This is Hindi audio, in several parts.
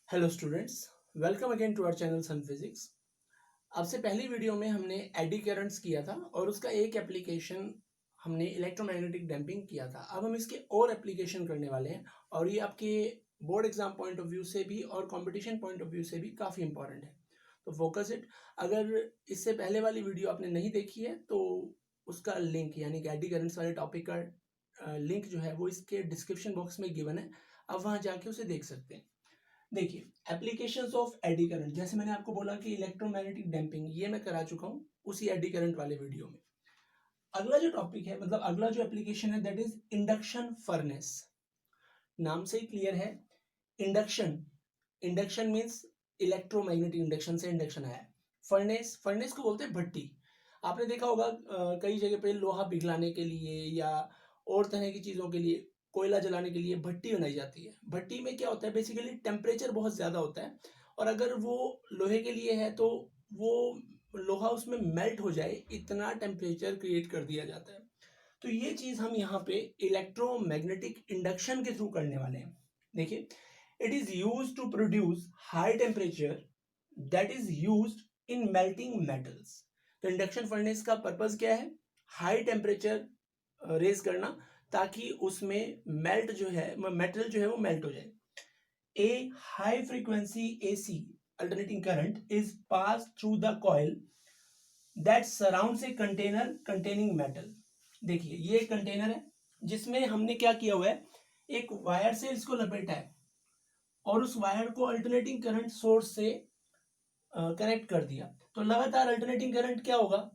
Hello students, welcome again to our channel sun physics. आपसे पहली वीडियो में हमने एडी करंट्स किया था और उसका एक एप्लीकेशन हमने इलेक्ट्रोमैग्नेटिक डैम्पिंग किया था। अब हम इसके और एप्लीकेशन करने वाले हैं और ये आपके board exam point of view से भी और कंपटीशन पॉइंट ऑफ व्यू से भी काफ़ी इंपॉर्टेंट है। तो फोकस इट। अगर इससे पहले वाली वीडियो आपने नहीं देखी है तो उसका लिंक यानी कि एडी करंट्स वाले टॉपिक का लिंक जो है वो इसके डिस्क्रिप्शन बॉक्स में गिवन है। अब वहाँ जाके उसे देख सकते हैं। देखिए, एप्लीकेशंस ऑफ एडी करंट, जैसे मैंने आपको बोला कि इलेक्ट्रोमैग्नेटिक डैम्पिंग ये मैं करा चुका हूँ उसी एडी करंट वाले वीडियो में। अगला जो टॉपिक है, मतलब अगला जो एप्लीकेशन है, दैट इज इंडक्शन फर्नेस। नाम से ही क्लियर है, induction. Induction means electromagnetic induction से इंडक्शन आया है। फर्नेस, फर्नेस को बोलते हैं भट्टी। आपने देखा होगा कई जगह पे लोहा पिघलाने के लिए या और तरह की चीज़ों के लिए, कोयला जलाने के लिए भट्टी बनाई जाती है। भट्टी में क्या होता है, बेसिकली टेम्परेचर बहुत ज़्यादा होता है और अगर वो लोहे के लिए है तो वो लोहा उसमें मेल्ट हो जाए इतना टेम्परेचर क्रिएट कर दिया जाता है। तो ये चीज़ हम यहाँ पे इलेक्ट्रोमैग्नेटिक इंडक्शन के थ्रू करने वाले हैं। देखिए, it is used to produce high temperature that is used in melting metals। तो इंडक्शन फर्नेस का पर्पस क्या है? हाई टेम्परेचर रेज करना ताकि उसमें मेल्ट जो है, मेटल जो है वो मेल्ट हो जाए। A high frequency AC alternating current is passed through the coil that surrounds a container containing metal। देखिए, ये एक कंटेनर है जिसमें हमने क्या किया हुआ है, एक वायर से इसको लपेटा है और उस वायर को अल्टरनेटिंग करंट सोर्स से कनेक्ट कर दिया। तो लगातार अल्टरनेटिंग करंट क्या होगा,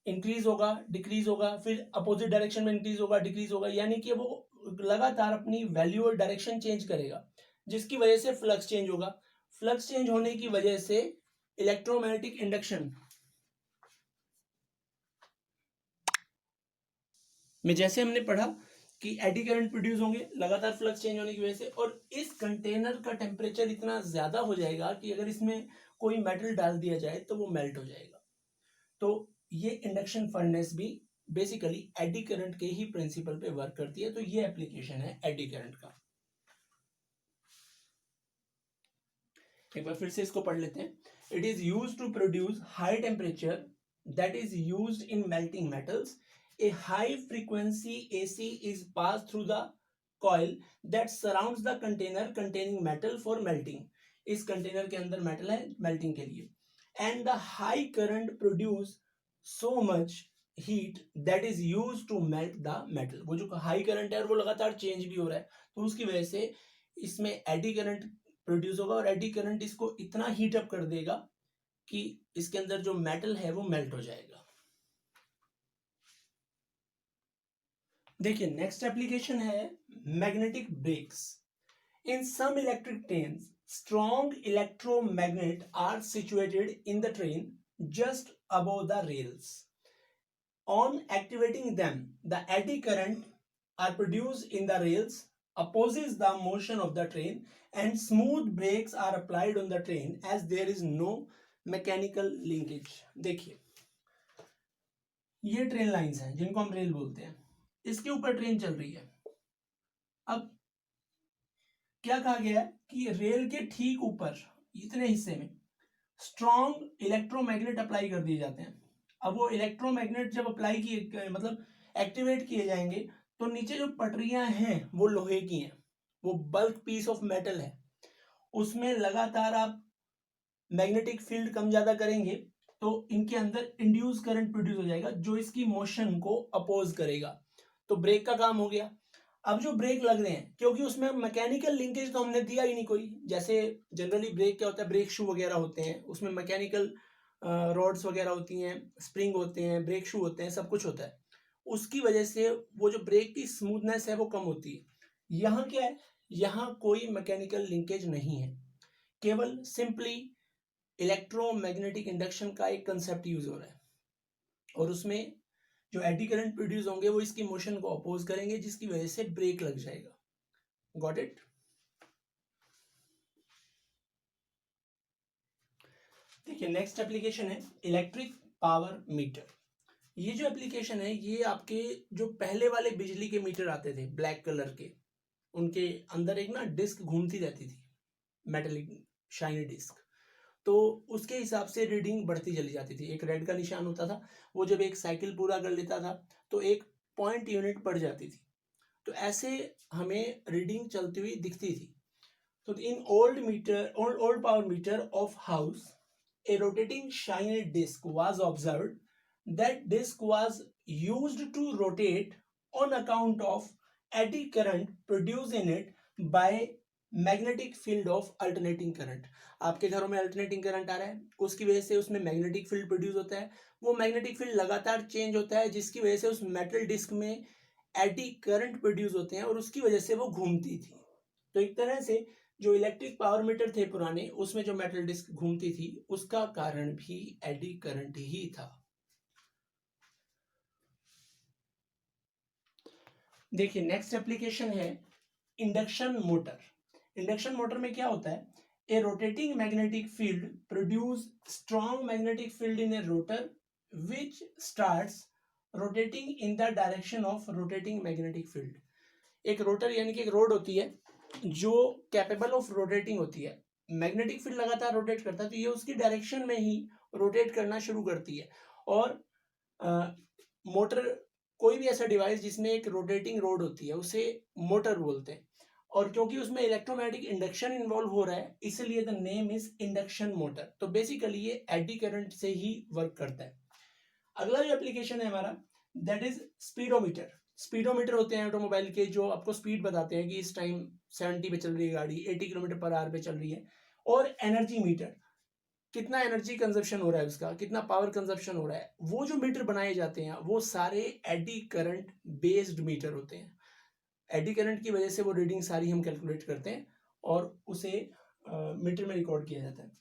इंक्रीज होगा, डिक्रीज होगा, फिर अपोजिट डायरेक्शन में इंक्रीज होगा, डिक्रीज होगा, यानी कि वो लगातार अपनी वैल्यू और डायरेक्शन चेंज करेगा, जिसकी वजह से फ्लक्स चेंज होगा। फ्लक्स चेंज होने की वजह से इलेक्ट्रोमैग्नेटिक इंडक्शन में, जैसे हमने पढ़ा कि एडी करंट प्रोड्यूस होंगे लगातार फ्लक्स चेंज होने की वजह से, और इस कंटेनर का टेम्परेचर इतना ज्यादा हो जाएगा कि अगर इसमें कोई मेटल डाल दिया जाए तो वो मेल्ट हो जाएगा। तो ये इंडक्शन फर्नेस भी बेसिकली एडी करंट के ही प्रिंसिपल पे वर्क करती है। तो ये एप्लीकेशन है एडी करंट का। एक बार फिर से इसको पढ़ लेते हैं। It is used to produce high temperature that is used in melting metals. A high frequency AC is passed through the coil that surrounds the container containing metal for melting। इस कंटेनर के अंदर मेटल है मेल्टिंग के लिए। And the high current produce so much heat that is used to melt the metal। वो जो हाई करंट है वो लगातार चेंज भी हो रहा है, तो उसकी वजह से इसमें एडी करंट प्रोड्यूस होगा और एडी करंट इसको इतना हीट अप कर देगा कि इसके अंदर जो मेटल है वो मेल्ट हो जाएगा। देखिए, नेक्स्ट एप्लीकेशन है magnetic brakes. In some electric trains strong electromagnet are situated in the train just above the rails. On activating them the eddy current are produced in the rails opposes the motion of the train and smooth brakes are applied on the train as there is no mechanical linkage। देखिए, ये ट्रेन लाइंस हैं जिनको हम रेल बोलते हैं, इसके ऊपर ट्रेन चल रही है। अब क्या कहा गया है कि रेल के ठीक ऊपर इतने हिस्से में स्ट्रॉन्ग इलेक्ट्रोमैग्नेट अप्लाई कर दिए जाते हैं। अब वो इलेक्ट्रोमैग्नेट जब अप्लाई किए, मतलब एक्टिवेट किए जाएंगे, तो नीचे जो पटरियां हैं वो लोहे की हैं, वो बल्क पीस ऑफ मेटल है, उसमें लगातार आप मैग्नेटिक फील्ड कम ज्यादा करेंगे तो इनके अंदर इंड्यूस करंट प्रोड्यूस हो जाएगा जो इसकी मोशन को अपोज करेगा। तो ब्रेक का काम हो गया। अब जो ब्रेक लग रहे हैं, क्योंकि उसमें मैकेनिकल लिंकेज तो हमने दिया ही नहीं कोई, जैसे जनरली ब्रेक क्या होता है, ब्रेक शू वगैरह होते हैं, उसमें मैकेनिकल रॉड्स वगैरह होती हैं, स्प्रिंग होते हैं, ब्रेक शू होते हैं, सब कुछ होता है। उसकी वजह से वो जो ब्रेक की स्मूथनेस है वो कम होती है। यहाँ क्या है, यहाँ कोई मैकेनिकल लिंकेज नहीं है, केवल सिंपली इलेक्ट्रोमैग्नेटिक इंडक्शन का एक कंसेप्ट यूज हो रहा है और उसमें जो एडी करंट प्रोड्यूस होंगे वो इसकी मोशन को अपोज करेंगे, जिसकी वजह से ब्रेक लग जाएगा। Got it? देखिए, नेक्स्ट एप्लीकेशन है इलेक्ट्रिक पावर मीटर। ये जो एप्लीकेशन है ये आपके जो पहले वाले बिजली के मीटर आते थे ब्लैक कलर के, उनके अंदर एक ना डिस्क घूमती रहती थी, मेटेलिक शाइनी डिस्क, तो उसके हिसाब से रीडिंग बढ़ती चली जाती थी। एक रेड का निशान होता था, वो जब एक साइकिल पूरा कर लेता था तो एक पॉइंट यूनिट बढ़ जाती थी। तो ऐसे हमें रीडिंग चलती हुई दिखती थी। तो इन old power meter of house, a rotating shiny disc was observed. That disc was used to rotate on account of eddy current produced in it by magnetic field of alternating current. आपके घरों में अल्टरनेटिंग करंट आ रहा है, उसकी वजह से उसमें मैग्नेटिक फील्ड प्रोड्यूस होता है। वो मैग्नेटिक फील्ड लगातार चेंज होता है, जिसकी वजह से उस मेटल डिस्क में एडी करंट प्रोड्यूस होते हैं और उसकी वजह से वो घूमती थी। तो एक तरह से जो इलेक्ट्रिक पावर मीटर थे पुराने, उसमें जो मेटल डिस्क घूमती थी उसका कारण भी एडी करंट ही था। देखिए नेक्स्ट एप्लीकेशन है इंडक्शन मोटर। इंडक्शन मोटर में क्या होता है, a rotating magnetic field produce strong magnetic field in a rotor which starts rotating in the direction of rotating magnetic field. एक रोटर यानी कि एक रोड होती है जो कैपेबल ऑफ रोटेटिंग होती है, मैग्नेटिक फील्ड लगातार रोटेट करता है तो ये उसकी डायरेक्शन में ही रोटेट करना शुरू करती है। और मोटर, कोई भी ऐसा डिवाइस जिसमें एक रोटेटिंग रोड होती है उसे मोटर बोलते हैं। और क्योंकि उसमें इलेक्ट्रोमैग्नेटिक इंडक्शन इन्वॉल्व हो रहा है इसलिए the name is induction motor. तो बेसिकली ये एडी करंट से ही वर्क करता है। अगला जो एप्लीकेशन है हमारा दैट इज स्पीडोमीटर। स्पीडोमीटर होते हैं ऑटोमोबाइल के जो आपको स्पीड बताते हैं कि इस टाइम 70 पे चल रही है गाड़ी, 80 किलोमीटर पर आवर पे चल रही है। और एनर्जी मीटर, कितना एनर्जी कंजप्शन हो रहा है उसका, कितना पावर कंजप्शन हो रहा है। वो जो मीटर बनाए जाते हैं वो सारे एडी करंट बेस्ड मीटर होते हैं। एडी करंट की वजह से वो रीडिंग सारी हम कैलकुलेट करते हैं और उसे मीटर में रिकॉर्ड किया जाता है।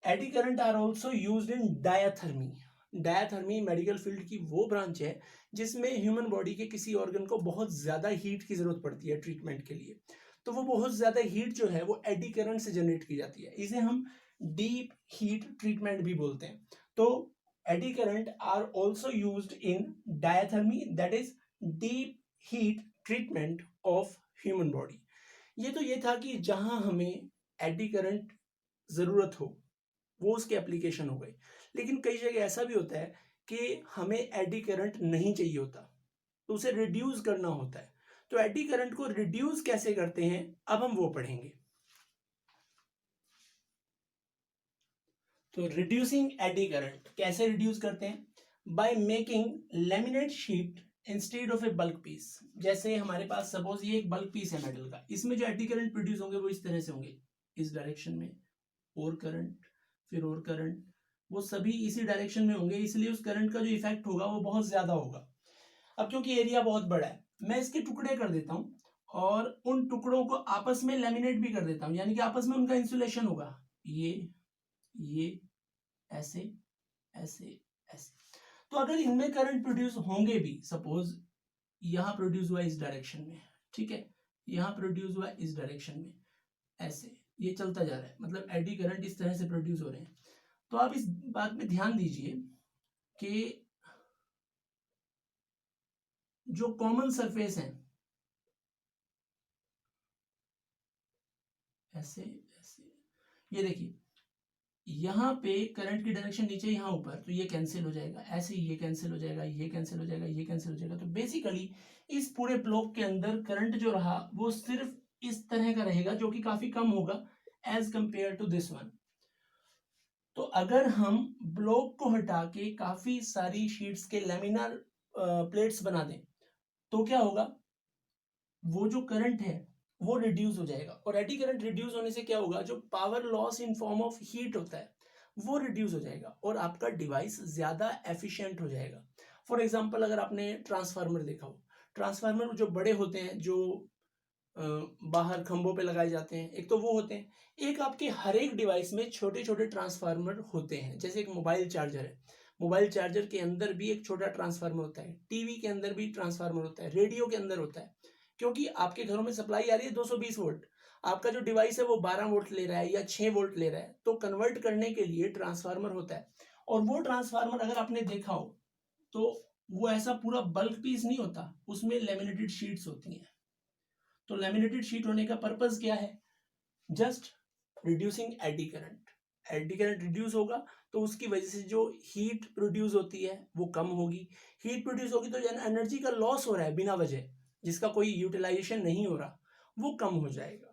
Eddy current are also used in diathermy. Diathermy medical field की वो ब्रांच है जिसमें ह्यूमन बॉडी के किसी ऑर्गन को बहुत ज्यादा हीट की जरूरत पड़ती है ट्रीटमेंट के लिए। तो वो बहुत ज्यादा हीट जो है वो एडी करंट से जनरेट की जाती है। इसे हम डीप हीट ट्रीटमेंट भी बोलते हैं। तो eddy current are also used in diathermy, that is deep heat treatment of human body. ये तो ये था कि जहां हमें एडी करंट जरूरत हो वो उसके एप्लीकेशन हो गए। लेकिन कई जगह ऐसा भी होता है कि हमें एडी करंट नहीं चाहिए होता तो उसे रिड्यूस करना होता है। तो एडी करंट को रिड्यूस कैसे करते हैं अब हम वो पढ़ेंगे। तो रिड्यूसिंग एडी करंट कैसे रिड्यूस करते हैं, by making laminate sheet instead of a bulk piece. जैसे हमारे पास सपोज ये एक बल्क पीस है मेटल का, इसमें जो एडी करंट प्रोड्यूस होंगे वो इस तरह से होंगे, इस डायरेक्शन में और करंट फिर और करंट, वो सभी इसी डायरेक्शन में होंगे, इसलिए उस करंट का जो इफेक्ट होगा वो बहुत ज्यादा होगा। अब क्योंकि एरिया बहुत बड़ा है मैं इसके टुकड़े कर देता हूँ और उन टुकड़ों को आपस में लेमिनेट भी कर देता हूँ, यानी कि आपस में उनका इंसुलेशन होगा, ये ऐसे ऐसे ऐसे। तो अगर इनमें करंट प्रोड्यूस होंगे भी, सपोज यहां प्रोड्यूस हुआ इस डायरेक्शन में, ठीक है, यहां प्रोड्यूस हुआ इस डायरेक्शन में, ऐसे ये चलता जा रहा है, मतलब एडी करंट इस तरह से प्रोड्यूस हो रहे हैं। तो आप इस बात में ध्यान दीजिए कि जो कॉमन सरफेस है ऐसे ऐसे, ये देखिए यहाँ पे करंट की डायरेक्शन नीचे यहाँ ऊपर, तो ये कैंसिल हो जाएगा, ऐसे ये कैंसिल हो जाएगा, ये कैंसिल हो जाएगा, ये कैंसिल हो जाएगा। तो बेसिकली इस पूरे ब्लॉक के अंदर करंट जो रहा वो सिर्फ इस तरह का रहेगा जो कि काफी कम होगा as compare to this one. तो अगर हम ब्लॉक को हटा के काफी सारी शीट्स के लैमिनार प्लेट्स बना दें तो क्या होगा, वो जो करंट है वो रिड्यूस हो जाएगा। और एडी करंट रिड्यूस होने से क्या होगा, जो power loss in form of heat होता है वो रिड्यूस हो जाएगा और आपका डिवाइस ज्यादा एफिशिएंट हो जाएगा। फॉर एग्जांपल अगर आपने ट्रांसफार्मर देखा हो, ट्रांसफार्मर जो बड़े होते हैं जो बाहर खंभों पे लगाए जाते हैं, एक तो वो होते हैं, एक आपके हर एक डिवाइस में छोटे छोटे ट्रांसफार्मर होते हैं। जैसे एक मोबाइल चार्जर है, मोबाइल चार्जर के अंदर भी एक छोटा ट्रांसफार्मर होता है, टीवी के अंदर भी ट्रांसफार्मर होता है, रेडियो के अंदर होता है। क्योंकि आपके घरों में सप्लाई आ रही है 220 वोल्ट, आपका जो डिवाइस है वो 12 वोल्ट ले रहा है या 6 वोल्ट ले रहा है, तो कन्वर्ट करने के लिए ट्रांसफार्मर होता है। और वो ट्रांसफार्मर अगर आपने देखा हो तो वो ऐसा पूरा बल्क पीस नहीं होता, उसमें लेमिनेटेड शीट्स होती हैं। तो लेमिनेटेड शीट होने का पर्पस क्या है, just reducing eddy current. Eddy current reduce होगा तो उसकी वजह से जो हीट प्रोड्यूस होती है वो कम होगी। हीट प्रोड्यूस होगी तो एनर्जी का लॉस हो रहा है बिना वजह, जिसका कोई यूटिलाइजेशन नहीं हो रहा, वो कम हो जाएगा।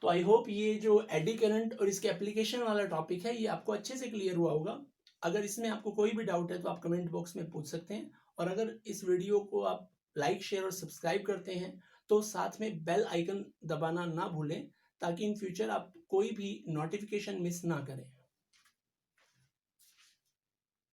तो आई होप ये जो एडी करंट और इसके एप्लीकेशन वाला टॉपिक है ये आपको अच्छे से क्लियर हुआ होगा। अगर इसमें आपको कोई भी डाउट है तो आप कमेंट बॉक्स में पूछ सकते हैं, और अगर इस वीडियो को आप लाइक शेयर और सब्सक्राइब करते हैं तो साथ में बेल आइकन दबाना ना भूलें, ताकि इन फ्यूचर आप कोई भी नोटिफिकेशन मिस ना करें।